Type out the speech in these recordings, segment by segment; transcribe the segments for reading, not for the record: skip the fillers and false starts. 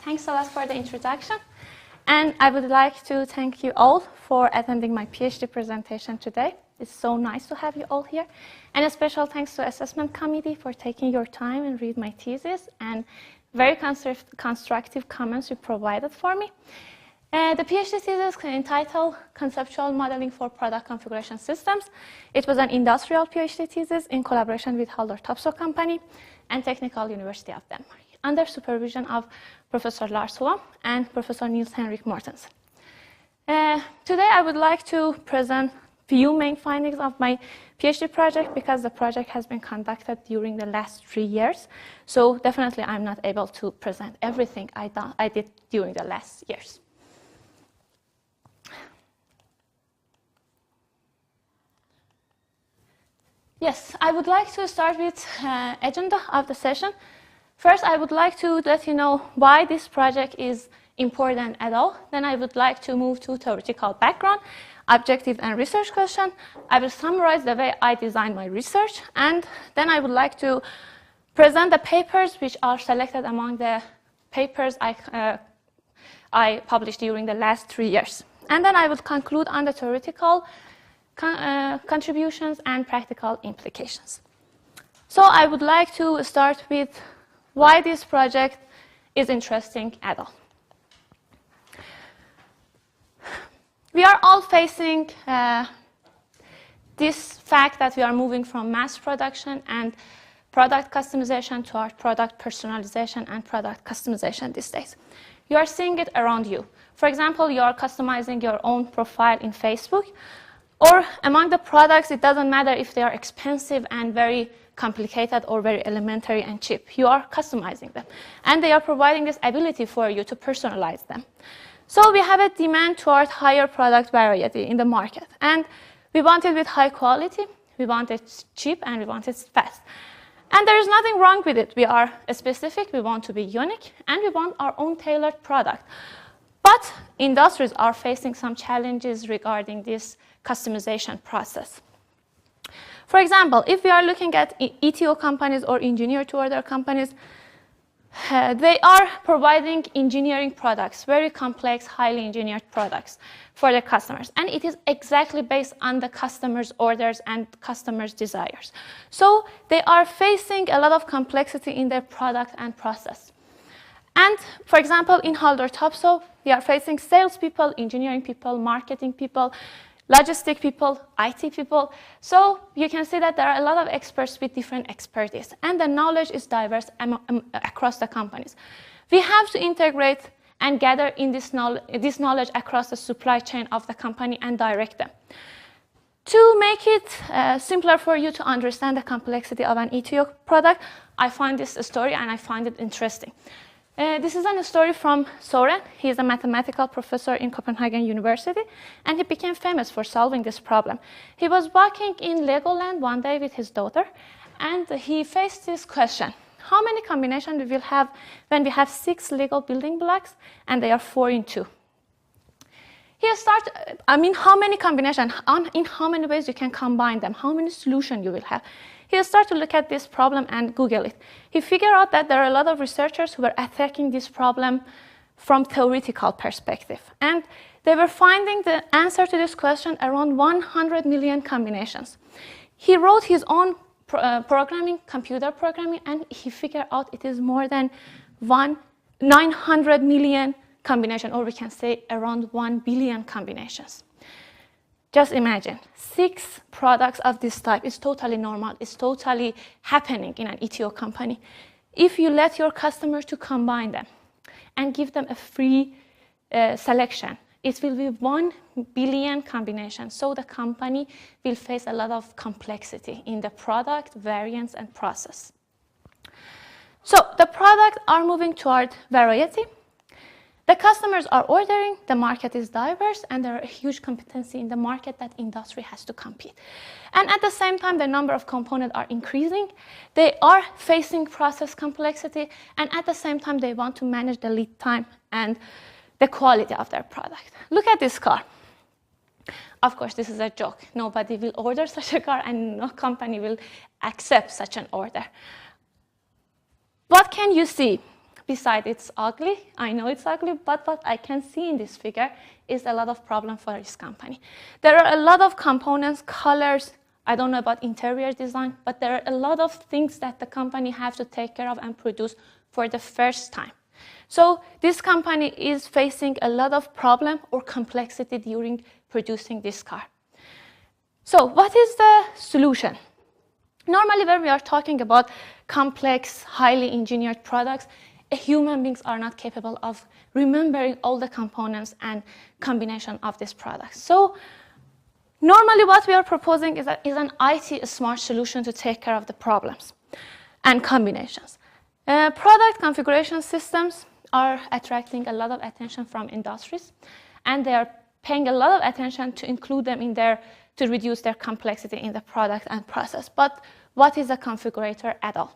Thanks a lot for the introduction. And I would like to thank you all for attending my PhD presentation today. It's so nice to have you all here. And a special thanks to Assessment Committee for taking your time and read my thesis and very constructive comments you provided for me. The PhD thesis is entitled Conceptual Modeling for Product Configuration Systems. It was an industrial PhD thesis in collaboration with Haldor Topsoe Company and Technical University of Denmark, under supervision of Professor Lars Holm and Professor Niels Henrik Mortensen. Today I would like to present few main findings of my PhD project because the project has been conducted during the last 3 years. So definitely I'm not able to present everything I did during the last years. Yes, I would like to start with agenda of the session. First, I would like to let you know why this project is important at all. Then I would like to move to theoretical background, objective and research question. I will summarize the way I designed my research. And then I would like to present the papers which are selected among the papers I published during the last 3 years. And then I will conclude on the theoretical contributions and practical implications. So I would like to start with why this project is interesting at all. We are all facing this fact that we are moving from mass production and product customization to our product personalization and product customization these days. You are seeing it around you. For example, you are customizing your own profile in Facebook, or among the products, it doesn't matter if they are expensive and very complicated or very elementary and cheap. You are customizing them. And they are providing this ability for you to personalize them. So we have a demand toward higher product variety in the market. And we want it with high quality, we want it cheap, and we want it fast. And there is nothing wrong with it. We are specific, we want to be unique, and we want our own tailored product. But industries are facing some challenges regarding this customization process. For example, if we are looking at ETO companies or engineer-to-order companies, they are providing engineering products, very complex, highly engineered products for their customers. And it is exactly based on the customer's orders and customers' desires. So they are facing a lot of complexity in their product and process. And for example, in Haldor Topsoe, we are facing salespeople, engineering people, marketing people, logistic people, IT people. So you can see that there are a lot of experts with different expertise, and the knowledge is diverse across the companies. We have to integrate and gather in this knowledge across the supply chain of the company and direct them. To make it simpler for you to understand the complexity of an ETO product, I find this story and I find it interesting. This is a story from Søren. He is a mathematical professor in Copenhagen University, and he became famous for solving this problem. He was walking in Legoland one day with his daughter, and he faced this question. How many combinations we will have when we have 6 Lego building blocks and they are 4 in 2? How many combinations, in how many ways you can combine them, how many solutions you will have. He started to look at this problem and Google it. He figured out that there are a lot of researchers who were attacking this problem from theoretical perspective. And they were finding the answer to this question around 100 million combinations. He wrote his own computer programming, and he figured out it is more than 900 million combinations, or we can say around 1 billion combinations. Just imagine, 6 products of this type is totally normal, it's totally happening in an ETO company. If you let your customers to combine them and give them a free selection, it will be 1 billion combinations. So the company will face a lot of complexity in the product, variants, and process. So the products are moving toward variety. The customers are ordering, the market is diverse, and there are a huge competency in the market that industry has to compete. And at the same time, the number of components are increasing. They are facing process complexity, and at the same time, they want to manage the lead time and the quality of their product. Look at this car. Of course, this is a joke. Nobody will order such a car, and no company will accept such an order. What can you see? besides it's ugly, I know it's ugly, but what I can see in this figure is a lot of problem for this company. There are a lot of components, colors, I don't know about interior design, but there are a lot of things that the company have to take care of and produce for the first time. So this company is facing a lot of problem or complexity during producing this car. So what is the solution? Normally, when we are talking about complex, highly engineered products, human beings are not capable of remembering all the components and combination of this product. So normally, what we are proposing is an IT smart solution to take care of the problems and combinations. Product configuration systems are attracting a lot of attention from industries, and they are paying a lot of attention to include them in to reduce their complexity in the product and process. But what is a configurator at all?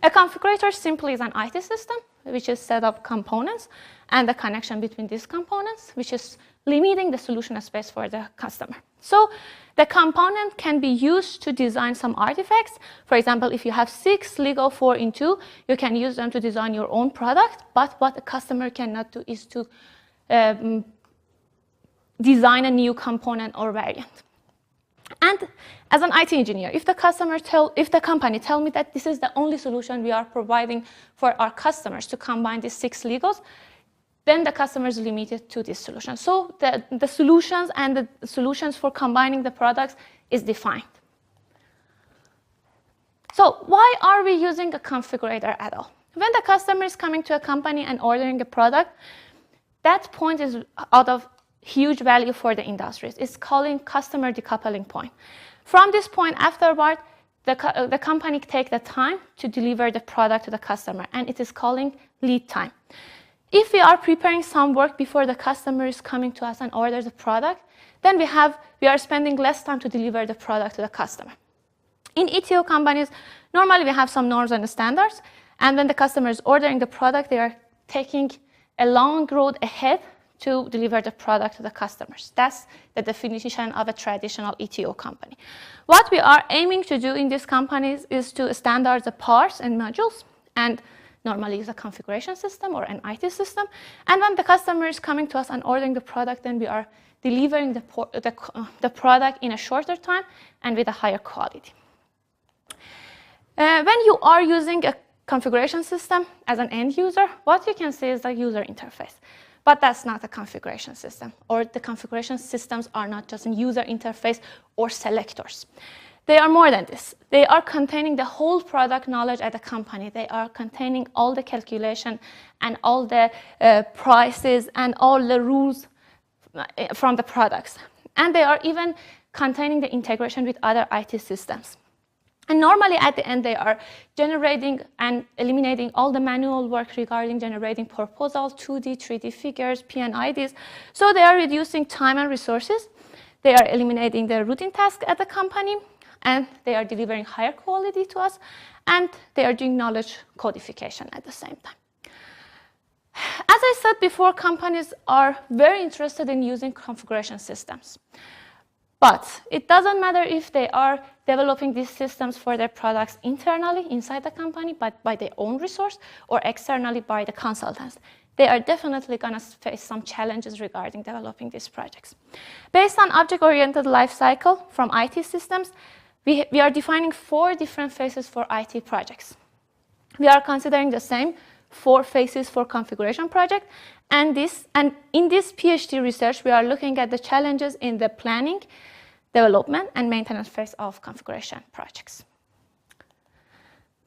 A configurator simply is an IT system, which is set of components and the connection between these components, which is limiting the solution space for the customer. So the component can be used to design some artifacts. For example, if you have 6 Lego 4-in-2, you can use them to design your own product. But what the customer cannot do is to design a new component or variant. And as an IT engineer, if the company tell me that this is the only solution we are providing for our customers to combine these 6 Legos, then the customer is limited to this solution. So the solutions and the solutions for combining the products is defined. So why are we using a configurator at all? When the customer is coming to a company and ordering a product, that point is out of huge value for the industries. It's called customer decoupling point. From this point afterward, the company take the time to deliver the product to the customer, and it is calling lead time. If we are preparing some work before the customer is coming to us and orders the product, then we are spending less time to deliver the product to the customer. In ETO companies, normally we have some norms and standards, and when the customer is ordering the product, they are taking a long road ahead to deliver the product to the customers. That's the definition of a traditional ETO company. What we are aiming to do in these companies is to standardize the parts and modules, and normally use a configuration system or an IT system. And when the customer is coming to us and ordering the product, then we are delivering the product in a shorter time and with a higher quality. When you are using a configuration system as an end user, what you can see is the user interface. But that's not a configuration system, or the configuration systems are not just a user interface or selectors. They are more than this. They are containing the whole product knowledge at the company. They are containing all the calculation and all the prices and all the rules from the products. And they are even containing the integration with other IT systems. And normally at the end, they are generating and eliminating all the manual work regarding generating proposals, 2D, 3D figures, P&IDs. So they are reducing time and resources. They are eliminating the routine tasks at the company, and they are delivering higher quality to us, and they are doing knowledge codification at the same time. As I said before, companies are very interested in using configuration systems. But it doesn't matter if they are developing these systems for their products internally inside the company, but by their own resource, or externally by the consultants. They are definitely going to face some challenges regarding developing these projects. Based on object-oriented lifecycle from IT systems, we are defining 4 different phases for IT projects. We are considering the same 4 phases for configuration project. And in this PhD research, we are looking at the challenges in the planning, development, and maintenance phase of configuration projects.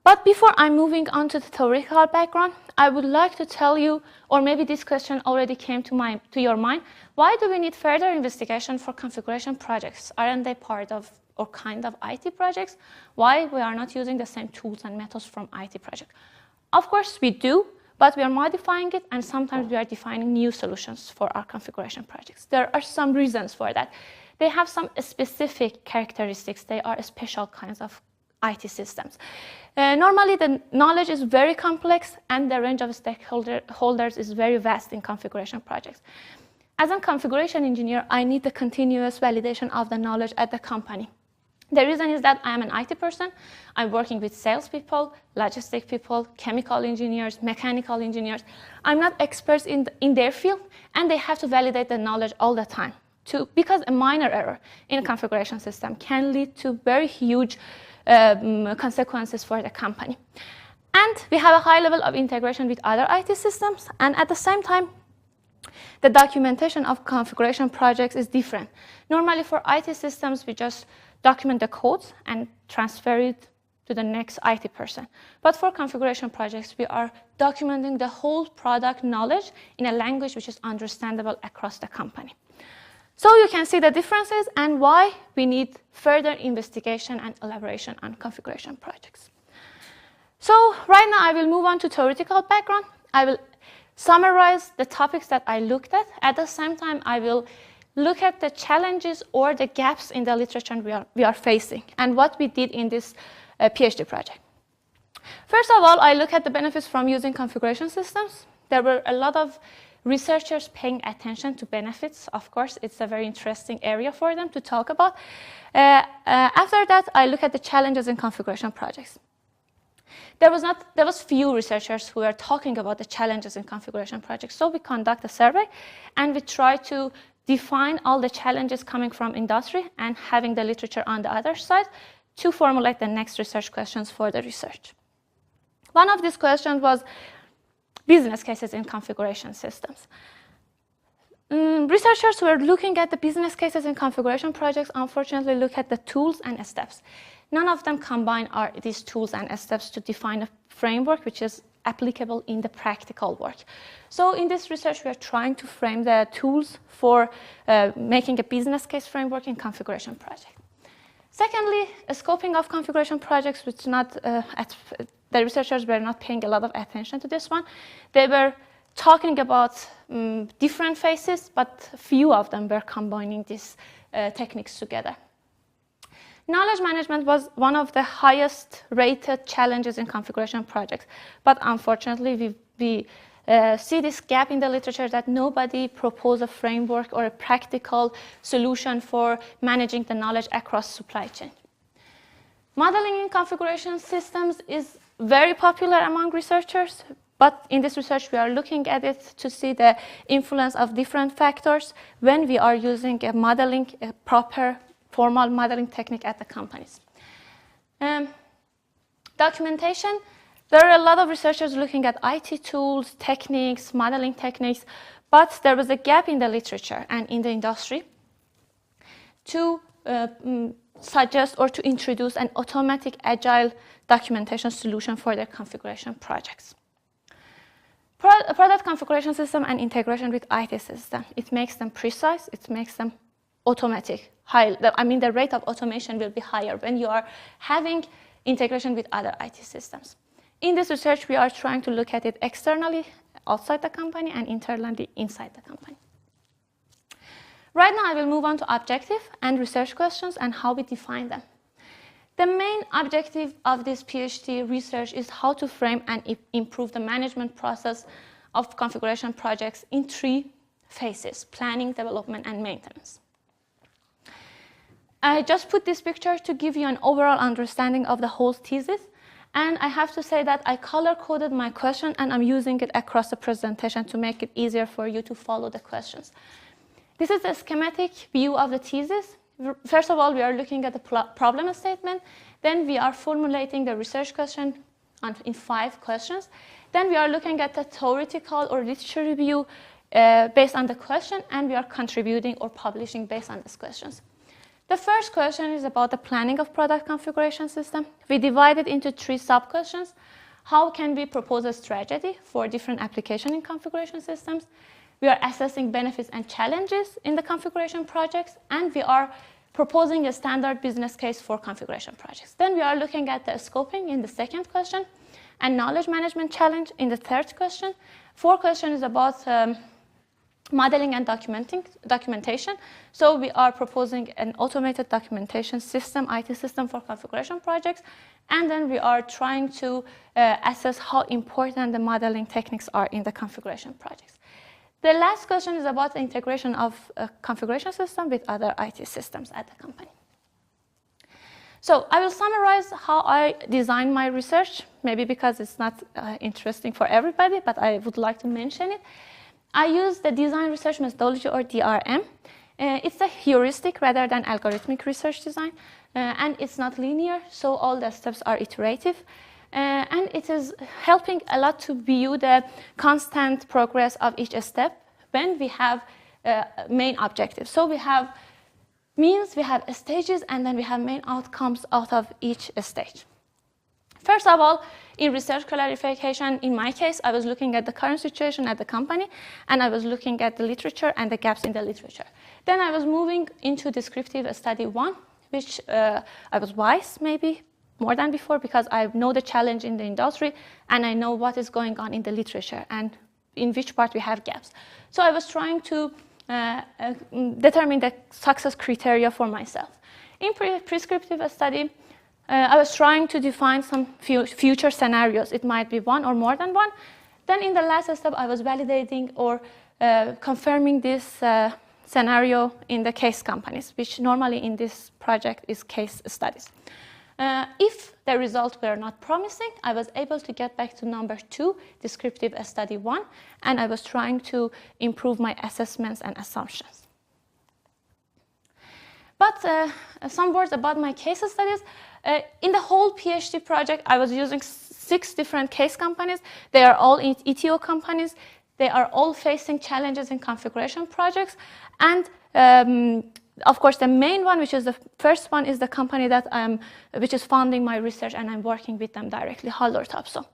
But before I'm moving on to the theoretical background, I would like to tell you, or maybe this question already came to your mind, why do we need further investigation for configuration projects? Aren't they part of or kind of IT projects? Why we are not using the same tools and methods from IT projects? Of course we do, but we are modifying it, and sometimes we are defining new solutions for our configuration projects. There are some reasons for that. They have some specific characteristics. They are special kinds of IT systems. Normally, the knowledge is very complex, and the range of stakeholders is very vast in configuration projects. As a configuration engineer, I need the continuous validation of the knowledge at the company. The reason is that I am an IT person. I'm working with salespeople, logistic people, chemical engineers, mechanical engineers. I'm not experts in their field, and they have to validate the knowledge all the time. Because a minor error in a configuration system can lead to very huge consequences for the company. And we have a high level of integration with other IT systems, and at the same time, the documentation of configuration projects is different. Normally for IT systems, we just document the codes and transfer it to the next IT person. But for configuration projects, we are documenting the whole product knowledge in a language which is understandable across the company. So you can see the differences and why we need further investigation and elaboration on configuration projects. So right now I will move on to theoretical background. I will summarize the topics that I looked at. At the same time, I will look at the challenges or the gaps in the literature we are facing and what we did in this PhD project. First of all, I look at the benefits from using configuration systems. There were a lot of researchers paying attention to benefits. Of course, it's a very interesting area for them to talk about. After that, I look at the challenges in configuration projects. There was few researchers who were talking about the challenges in configuration projects. So we conduct a survey and we try to define all the challenges coming from industry and having the literature on the other side to formulate the next research questions for the research. One of these questions was business cases in configuration systems. Researchers who are looking at the business cases in configuration projects unfortunately look at the tools and steps. None of them combine these tools and steps to define a framework which is applicable in the practical work. So in this research, we are trying to frame the tools for making a business case framework in configuration project. Secondly, a scoping of configuration projects, which the researchers were not paying a lot of attention to this one. They were talking about different phases, but few of them were combining these techniques together. Knowledge management was one of the highest rated challenges in configuration projects, but unfortunately we see this gap in the literature that nobody proposed a framework or a practical solution for managing the knowledge across supply chain. Modeling in configuration systems is very popular among researchers, but in this research we are looking at it to see the influence of different factors when we are using a proper formal modeling technique at the companies. Documentation. There are a lot of researchers looking at IT tools, techniques, modeling techniques, but there was a gap in the literature and in the industry to suggest or to introduce an automatic agile documentation solution for their configuration projects. Product configuration system and integration with IT system. It makes them precise, it makes them automatic. The rate of automation will be higher when you are having integration with other IT systems. In this research, we are trying to look at it externally, outside the company, and internally, inside the company. Right now, I will move on to objective and research questions and how we define them. The main objective of this PhD research is how to frame and improve the management process of configuration projects in 3 phases: planning, development, and maintenance. I just put this picture to give you an overall understanding of the whole thesis. And I have to say that I color-coded my question, and I'm using it across the presentation to make it easier for you to follow the questions. This is a schematic view of the thesis. First of all, we are looking at the problem statement. Then we are formulating the research question in 5 questions. Then we are looking at the theoretical or literature review based on the question, and we are contributing or publishing based on these questions. The first question is about the planning of product configuration system. We divide it into 3 sub-questions. How can we propose a strategy for different applications in configuration systems? We are assessing benefits and challenges in the configuration projects, and we are proposing a standard business case for configuration projects. Then we are looking at the scoping in the second question, and knowledge management challenge in the third question. 4th question is about modeling and documentation. So we are proposing an automated documentation system, IT system for configuration projects. And then we are trying to assess how important the modeling techniques are in the configuration projects. The last question is about the integration of a configuration system with other IT systems at the company. So I will summarize how I design my research, maybe because it's not interesting for everybody, but I would like to mention it. I use the design research methodology, or DRM. It's a heuristic rather than algorithmic research design, and it's not linear, so all the steps are iterative. And it is helping a lot to view the constant progress of each step when we have main objectives. So we have means, we have stages, and then we have main outcomes out of each stage. First of all, in research clarification, in my case, I was looking at the current situation at the company, and I was looking at the literature and the gaps in the literature. Then I was moving into descriptive study 1, which I was wise, maybe more than before, because I know the challenge in the industry, and I know what is going on in the literature, and in which part we have gaps. So I was trying to determine the success criteria for myself. In prescriptive study, I was trying to define some future scenarios. It might be one or more than one. Then in the last step, I was validating or confirming this scenario in the case companies, which normally in this project is case studies. If the results were not promising, I was able to get back to number 2, descriptive study 1, and I was trying to improve my assessments and assumptions. But some words about my case studies. In the whole PhD project, I was using 6 different case companies. They are all ETO companies. They are all facing challenges in configuration projects. And of course, the main one, which is the first one, is the company that which is funding my research, and I'm working with them directly, Haldor Topsoe.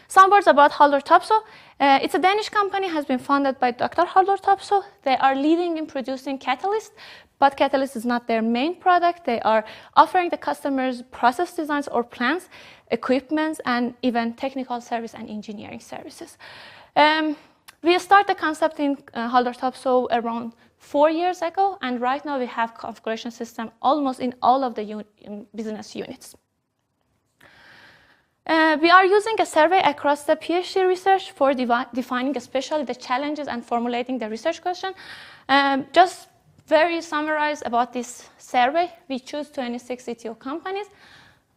Some words about Haldor Topsoe. It's a Danish company, has been funded by Dr. Haldor Topsoe. They are leading in producing Catalyst, but Catalyst is not their main product. They are offering the customers process designs or plans, equipment, and even technical service and engineering services. We started the concept in Haldor Topsoe around 4 years ago, and right now we have configuration system almost in all of the business units. We are using a survey across the PhD research for defining especially the challenges and formulating the research question. Just very summarize about this survey. We choose 26 ETO companies.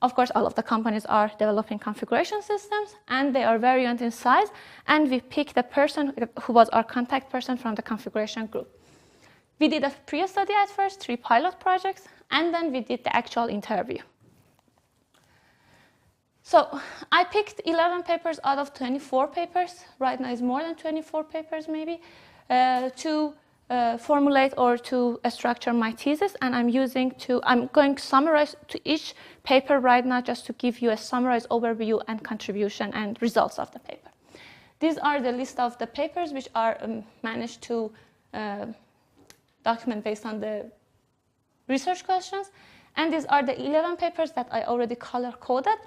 Of course, all of the companies are developing configuration systems, and they are variant in size, and we pick the person who was our contact person from the configuration group. We did a pre-study at first, 3 pilot projects, and then we did the actual interview. So I picked 11 papers out of 24 papers. Right now it's more than 24 papers maybe, to formulate or to structure my thesis, and I'm going to summarize to each paper right now just to give you a summarized overview and contribution and results of the paper. These are the list of the papers which are managed to document based on the research questions, and these are the 11 papers that I already color-coded.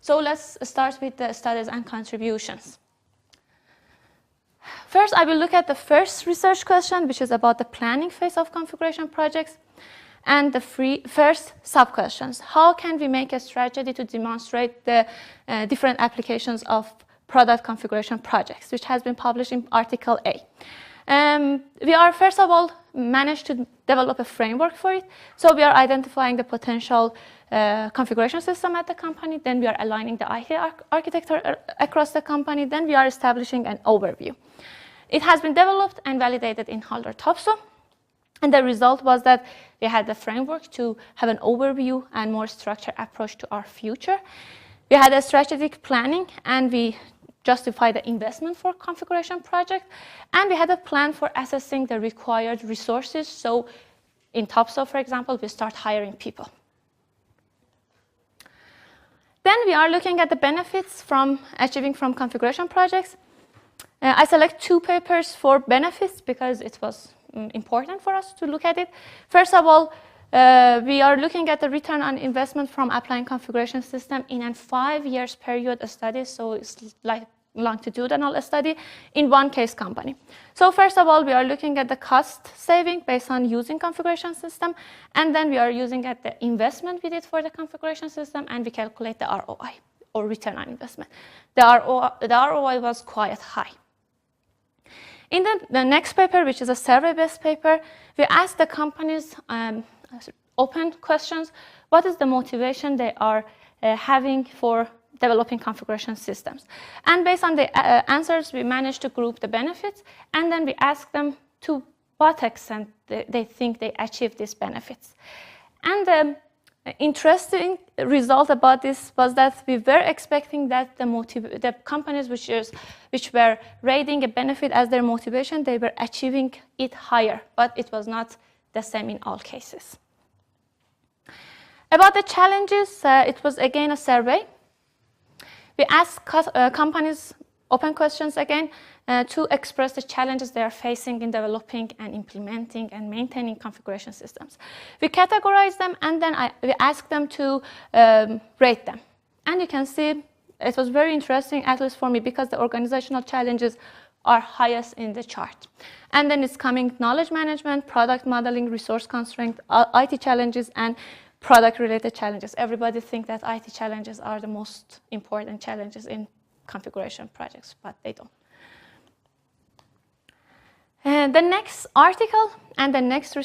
So let's start with the studies and contributions. First, I will look at the first research question, which is about the planning phase of configuration projects, and the first sub-questions. How can we make a strategy to demonstrate the different applications of product configuration projects, which has been published in Article A. We are, first of all, managed to develop a framework for it. So we are identifying the potential configuration system at the company. Then we are aligning the IT architecture across the company. Then we are establishing an overview. It has been developed and validated in Haldor Topsoe. And the result was that we had the framework to have an overview and more structured approach to our future. We had a strategic planning, and we justify the investment for configuration project, and we had a plan for assessing the required resources. So in Topsoe, for example, we start hiring people. Then we are looking at the benefits from achieving from configuration projects. I select 2 papers for benefits because it was important for us to look at it. First of all, we are looking at the return on investment from applying configuration system in a 5 years period study, so it's like longitudinal study in one case company. So first of all, we are looking at the cost saving based on using configuration system, and then we are using at the investment we did for the configuration system, and we calculate the ROI, or return on investment. The ROI was quite high. In the next paper, which is a survey-based paper, we asked the companies open questions. What is the motivation they are having for developing configuration systems? And based on the answers, we managed to group the benefits, and then we asked them to what extent they think they achieve these benefits. And the interesting result about this was that we were expecting that the companies which were rating a benefit as their motivation, they were achieving it higher, but it was not the same in all cases. About the challenges, it was again a survey. We asked companies open questions again to express the challenges they are facing in developing and implementing and maintaining configuration systems. We categorized them, and then we asked them to rate them. And you can see it was very interesting, at least for me, because the organizational challenges are highest in the chart. And then it's coming knowledge management, product modeling, resource constraint, IT challenges, and product-related challenges. Everybody thinks that IT challenges are the most important challenges in configuration projects, but they don't. The next article and the next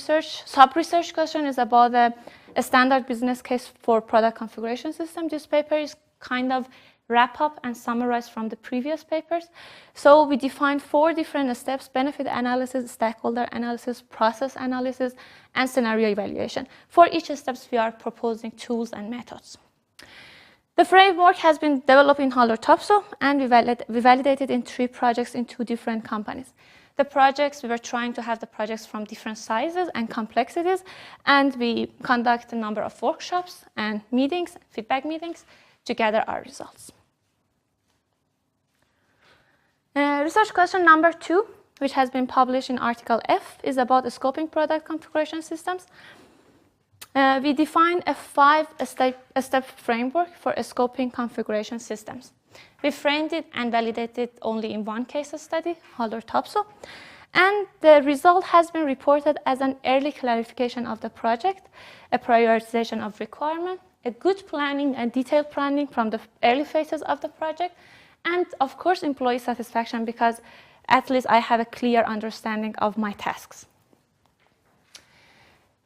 sub-research question is about a standard business case for product configuration system. This paper is kind of wrap up and summarize from the previous papers. So we defined 4 different steps: benefit analysis, stakeholder analysis, process analysis, and scenario evaluation. For each step, we are proposing tools and methods. The framework has been developed in Haldor-Topsoe, and we validated in 3 projects in 2 different companies. The projects, we were trying to have the projects from different sizes and complexities, and we conduct a number of workshops and meetings, feedback meetings, to gather our results. Research question number 2, which has been published in article F, is about scoping product configuration systems. We defined a 5-step framework for scoping configuration systems. We framed it and validated it only in 1 case study, Haldor-Topsoe, and the result has been reported as an early clarification of the project, a prioritization of requirement, a good planning and detailed planning from the early phases of the project, and of course employee satisfaction, because at least I have a clear understanding of my tasks.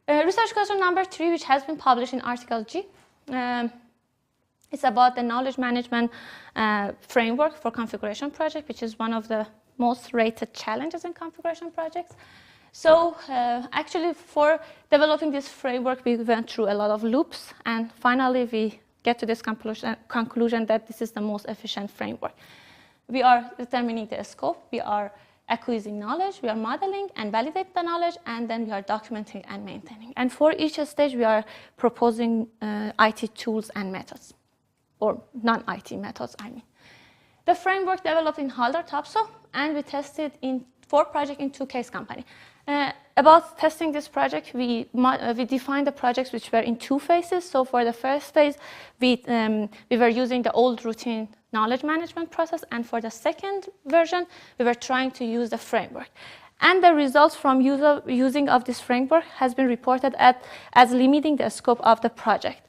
Research question number 3, which has been published in article G, is about the knowledge management framework for configuration project, which is one of the most rated challenges in configuration projects. So actually, for developing this framework, we went through a lot of loops, and finally we get to this conclusion that this is the most efficient framework. We are determining the scope, we are acquiring knowledge, we are modeling and validate the knowledge, and then we are documenting and maintaining. And for each stage, we are proposing IT tools and methods, or non-IT methods, I mean. The framework developed in Haldor-Topsoe, and we tested in 4 projects in 2 case companies. About testing this project, we defined the projects which were in 2 phases. So for the first phase, we were using the old routine knowledge management process, and for the second version, we were trying to use the framework. And the results from using of this framework has been reported as limiting the scope of the project.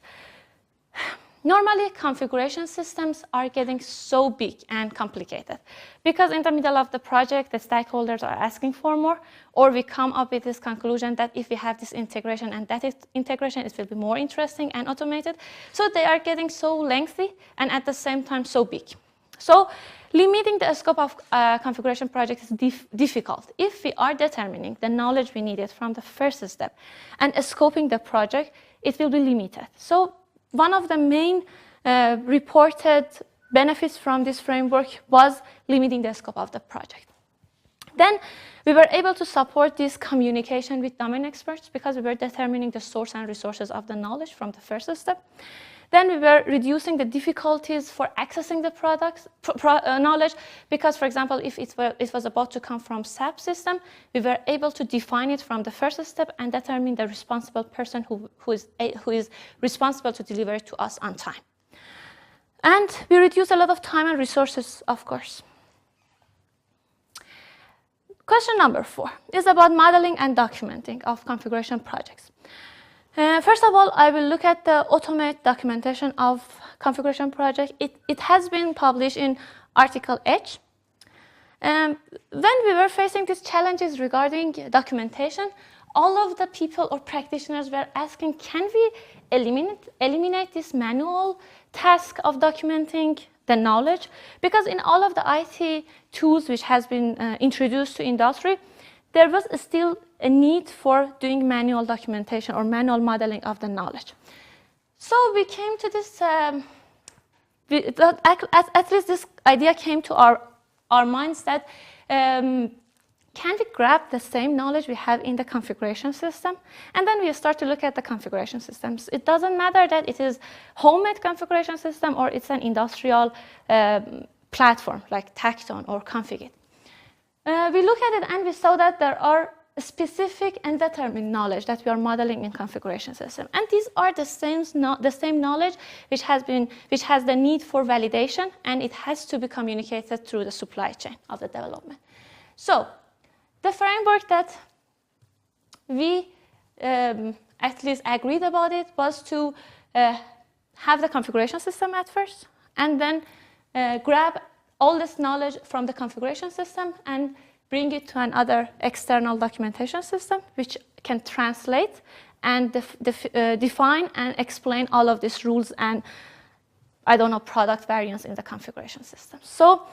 Normally, configuration systems are getting so big and complicated because in the middle of the project, the stakeholders are asking for more, or we come up with this conclusion that if we have this integration and that integration, it will be more interesting and automated. So they are getting so lengthy and at the same time so big. So limiting the scope of configuration projects is difficult. If we are determining the knowledge we needed from the first step and scoping the project, it will be limited. So one of the main reported benefits from this framework was limiting the scope of the project. Then we were able to support this communication with domain experts because we were determining the source and resources of the knowledge from the first step. Then we were reducing the difficulties for accessing the products, knowledge, because, for example, if it was about to come from SAP system, we were able to define it from the first step and determine the responsible person who is responsible to deliver it to us on time. And we reduced a lot of time and resources, of course. Question number 4 is about modeling and documenting of configuration projects. First of all, I will look at the automate documentation of configuration project. It has been published in article H. When we were facing these challenges regarding documentation, all of the people or practitioners were asking, can we eliminate this manual task of documenting the knowledge? Because in all of the IT tools which has been introduced to industry, there was still a need for doing manual documentation or manual modeling of the knowledge. So we came to this, at least this idea came to our minds that can we grab the same knowledge we have in the configuration system? And then we start to look at the configuration systems. It doesn't matter that it is homemade configuration system or it's an industrial platform like Tacton or Configit. We look at it and we saw that there are specific and determined knowledge that we are modeling in configuration system. And these are the same knowledge which has the need for validation, and it has to be communicated through the supply chain of the development. So the framework that we at least agreed about it was to have the configuration system at first, and then grab all this knowledge from the configuration system and bring it to another external documentation system, which can translate and define and explain all of these rules and, I don't know, product variants in the configuration system. So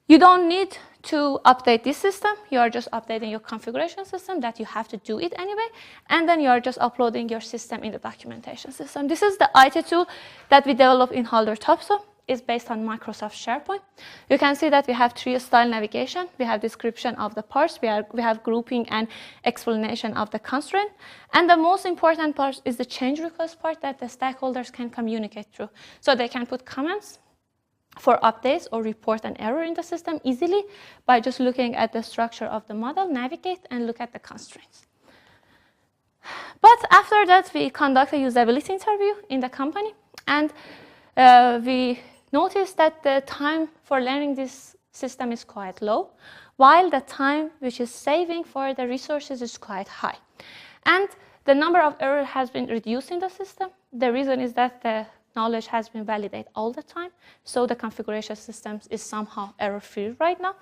you don't need to update this system. You are just updating your configuration system that you have to do it anyway, and then you are just uploading your system in the documentation system. This is the IT tool that we developed in Haldor Topsoe. Is based on Microsoft SharePoint. You can see that we have 3 style navigation. We have description of the parts. We have grouping and explanation of the constraint. And the most important part is the change request part that the stakeholders can communicate through. So they can put comments for updates or report an error in the system easily by just looking at the structure of the model, navigate, and look at the constraints. But after that, we conduct a usability interview in the company, and we notice that the time for learning this system is quite low, while the time which is saving for the resources is quite high. And the number of errors has been reduced in the system. The reason is that the knowledge has been validated all the time, so the configuration system is somehow error-free right now.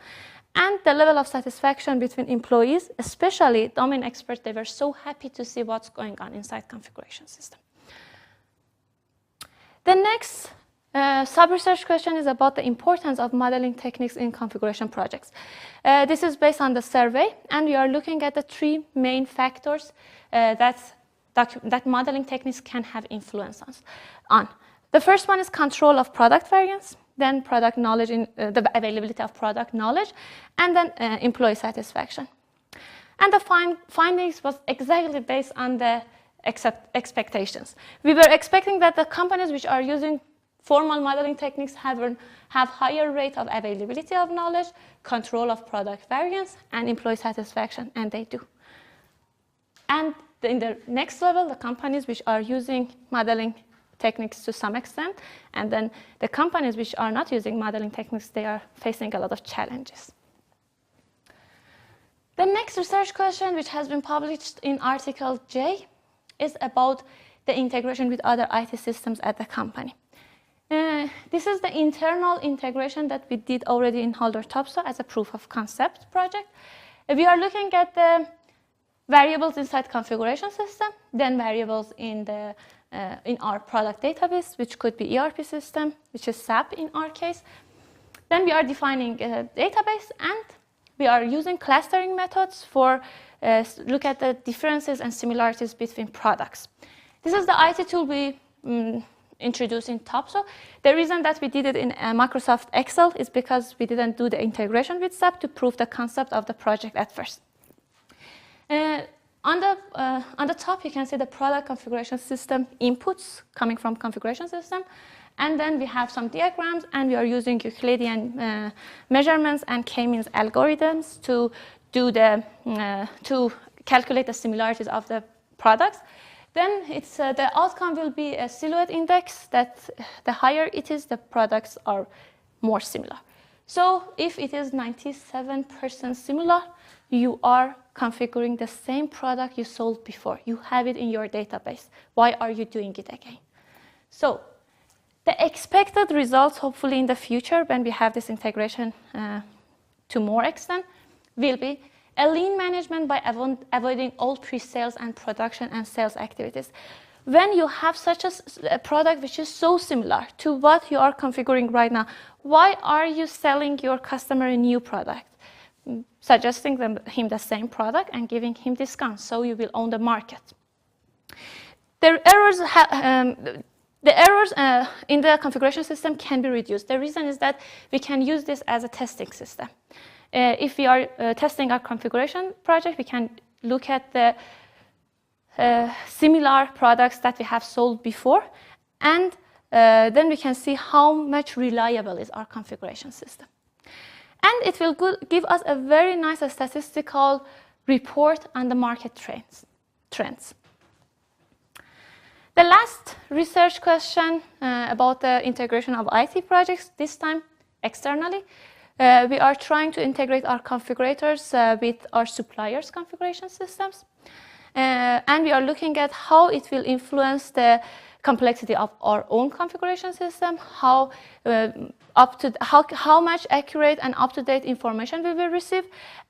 And the level of satisfaction between employees, especially domain experts, they were so happy to see what's going on inside configuration system. The next sub-research question is about the importance of modeling techniques in configuration projects. This is based on the survey, and we are looking at the 3 main factors that modeling techniques can have influence on. The first one is control of product variance, then product knowledge, the availability of product knowledge, and then employee satisfaction. And the findings was exactly based on the expectations. We were expecting that the companies which are using formal modeling techniques have higher rate of availability of knowledge, control of product variance, and employee satisfaction, and they do. And in the next level, the companies which are using modeling techniques to some extent, and then the companies which are not using modeling techniques, they are facing a lot of challenges. The next research question, which has been published in article J, is about the integration with other IT systems at the company. This is the internal integration that we did already in Haldor Topsoe as a proof of concept project. We are looking at the variables inside configuration system, then variables in our product database, which could be ERP system, which is SAP in our case. Then we are defining a database, and we are using clustering methods for look at the differences and similarities between products. This is the IT tool we introduced in Topsoe. The reason that we did it in Microsoft Excel is because we didn't do the integration with SAP to prove the concept of the project at first. On the top, you can see the product configuration system inputs coming from configuration system. And then we have some diagrams, and we are using Euclidean measurements and k-means algorithms to calculate the similarities of the products. Then the outcome will be a silhouette index that the higher it is, the products are more similar. So if it is 97% similar, you are configuring the same product you sold before. You have it in your database. Why are you doing it again? So the expected results, hopefully in the future, when we have this integration to more extent, will be A lean management by avoiding all pre-sales and production and sales activities. When you have such a product which is so similar to what you are configuring right now, why are you selling your customer a new product? Suggesting him the same product and giving him discounts, so you will own the market. The errors in the configuration system can be reduced. The reason is that we can use this as a testing system. If we are testing our configuration project, we can look at the similar products that we have sold before, and then we can see how much reliable is our configuration system. And it will give us a very nice statistical report on the market trends. The last research question about the integration of IT projects, this time externally. We are trying to integrate our configurators with our suppliers' configuration systems. And we are looking at how it will influence the complexity of our own configuration system, how much accurate and up-to-date information we will receive,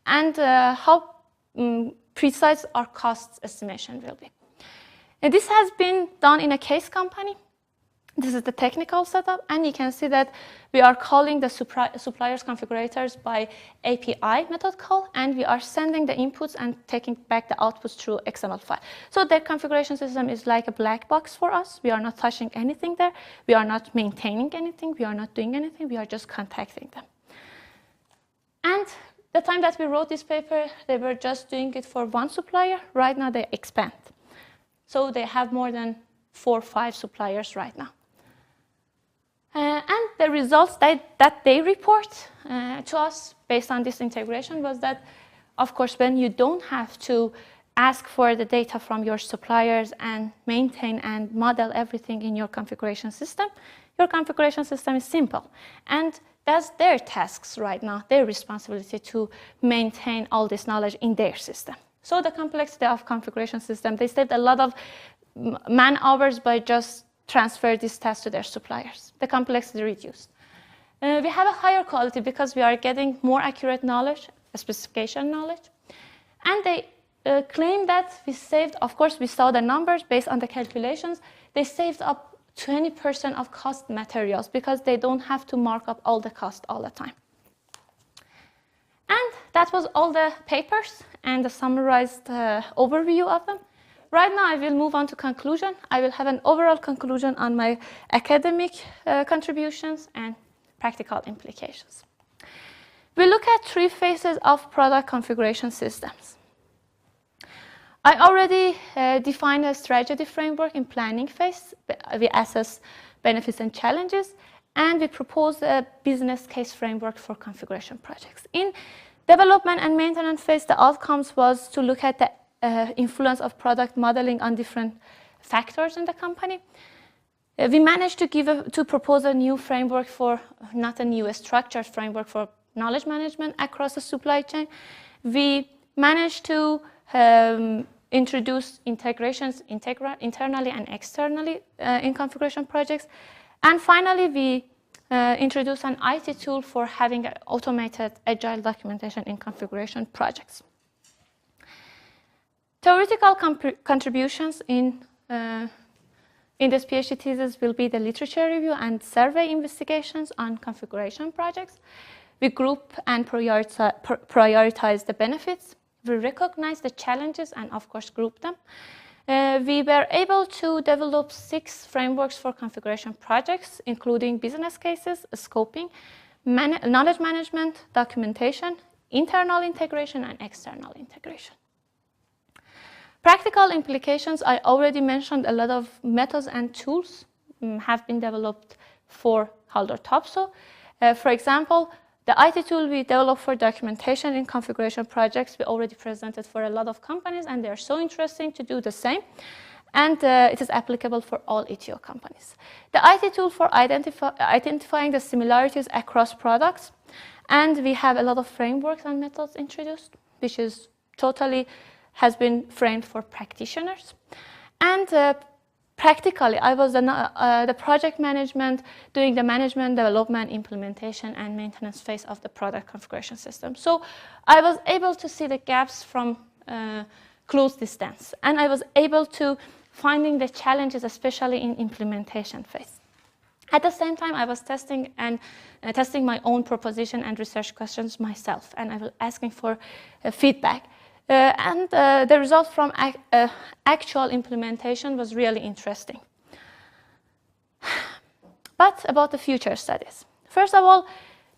and how precise our cost estimation will be. And this has been done in a case company. This is the technical setup, and you can see that we are calling the suppliers configurators by API method call, and we are sending the inputs and taking back the outputs through XML file. So their configuration system is like a black box for us. We are not touching anything there. We are not maintaining anything. We are not doing anything. We are just contacting them. And the time that we wrote this paper, they were just doing it for one supplier. Right now, they expand. So they have more than 4 or 5 suppliers right now. And the results that they report to us based on this integration was that, of course, when you don't have to ask for the data from your suppliers and maintain and model everything in your configuration system is simple. And that's their tasks right now, their responsibility to maintain all this knowledge in their system. So the complexity of configuration system, they saved a lot of man hours by just transfer this task to their suppliers. The complexity reduced. We have a higher quality because we are getting more accurate knowledge, specification knowledge. And they claim that we saved, of course, we saw the numbers based on the calculations. They saved up 20% of cost materials because they don't have to mark up all the cost all the time. And that was all the papers and the summarized overview of them. Right now, I will move on to conclusion. I will have an overall conclusion on my academic contributions and practical implications. We look at 3 phases of product configuration systems. I already defined a strategy framework in planning phase. We assess benefits and challenges, and we propose a business case framework for configuration projects. In development and maintenance phase, the outcomes was to look at the influence of product modeling on different factors in the company. We managed to propose a new framework for, not a new, a structured framework for knowledge management across the supply chain. We managed to introduce integrations internally and externally in configuration projects. And finally, we introduced an IT tool for having automated agile documentation in configuration projects. Theoretical contributions in this PhD thesis will be the literature review and survey investigations on configuration projects. We group and prioritize the benefits. We recognize the challenges and, of course, group them. We were able to develop 6 frameworks for configuration projects, including business cases, scoping, knowledge management, documentation, internal integration, and external integration. Practical implications, I already mentioned a lot of methods and tools have been developed for Haldor Topsoe. For example, the IT tool we developed for documentation in configuration projects, we already presented for a lot of companies, and they're so interesting to do the same. And it is applicable for all ETO companies. The IT tool for identifying the similarities across products, and we have a lot of frameworks and methods introduced, which is totally has been framed for practitioners. And practically, I was the project management, doing the management, development, implementation, and maintenance phase of the product configuration system. So I was able to see the gaps from close distance, and I was able to finding the challenges, especially in implementation phase. At the same time, I was testing my own proposition and research questions myself, and I was asking for feedback. The result from actual implementation was really interesting. But about the future studies. First of all,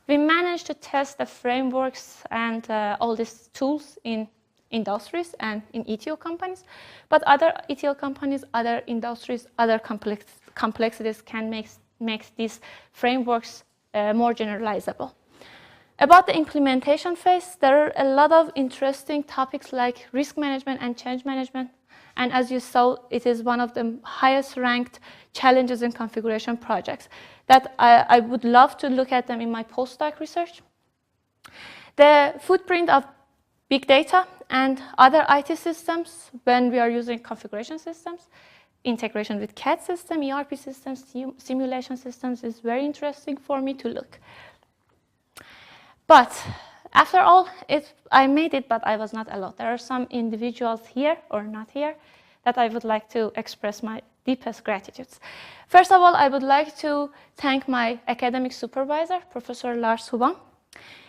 we managed to test the frameworks and all these tools in industries and in ETO companies. But other ETO companies, other industries, other complexities can make these frameworks more generalizable. About the implementation phase, there are a lot of interesting topics like risk management and change management. And as you saw, it is one of the highest ranked challenges in configuration projects that I would love to look at them in my postdoc research. The footprint of big data and other IT systems when we are using configuration systems, integration with CAD system, ERP systems, simulation systems is very interesting for me to look. But after all, I made it, but I was not alone. There are some individuals here or not here that I would like to express my deepest gratitudes. First of all, I would like to thank my academic supervisor, Professor Lars Hubam.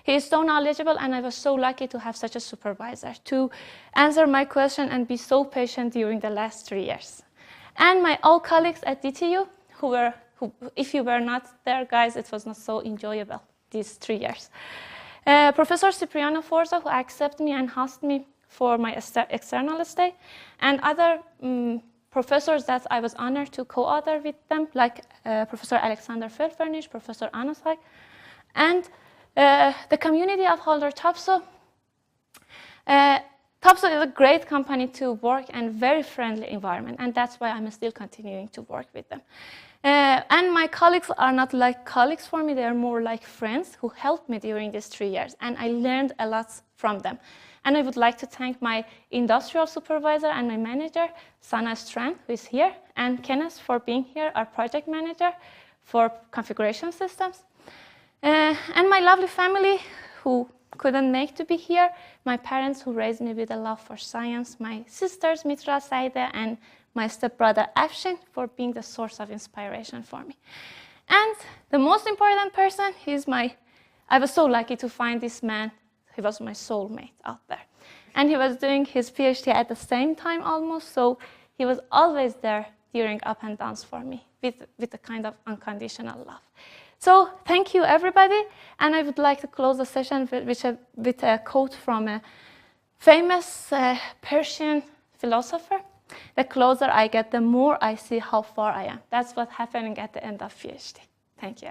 He is so knowledgeable, and I was so lucky to have such a supervisor to answer my question and be so patient during the last 3 years. And my all colleagues at DTU, who if you were not there, guys, it was not so enjoyable these 3 years. Professor Cipriano Forza, who accepted me and hosted me for my external stay, and other professors that I was honored to co-author with them, like Professor Alexander Felfernich, Professor Anasai, and the community of Haldor Topsoe. Topsoe is a great company to work and very friendly environment, and that's why I'm still continuing to work with them. And my colleagues are not like colleagues for me, they are more like friends who helped me during these 3 years, and I learned a lot from them. And I would like to thank my industrial supervisor and my manager, Sana Strand, who is here, and Kenneth for being here, our project manager for configuration systems. And my lovely family who couldn't make to be here, my parents who raised me with a love for science, my sisters Mitra, Saida, and my stepbrother Afshin for being the source of inspiration for me. And the most important person I was so lucky to find this man. He was my soulmate out there. And he was doing his PhD at the same time almost, so he was always there during up and downs for me with a kind of unconditional love. So thank you, everybody. And I would like to close the session with a quote from a famous Persian philosopher. The closer I get, the more I see how far I am. That's what's happening at the end of PhD. Thank you.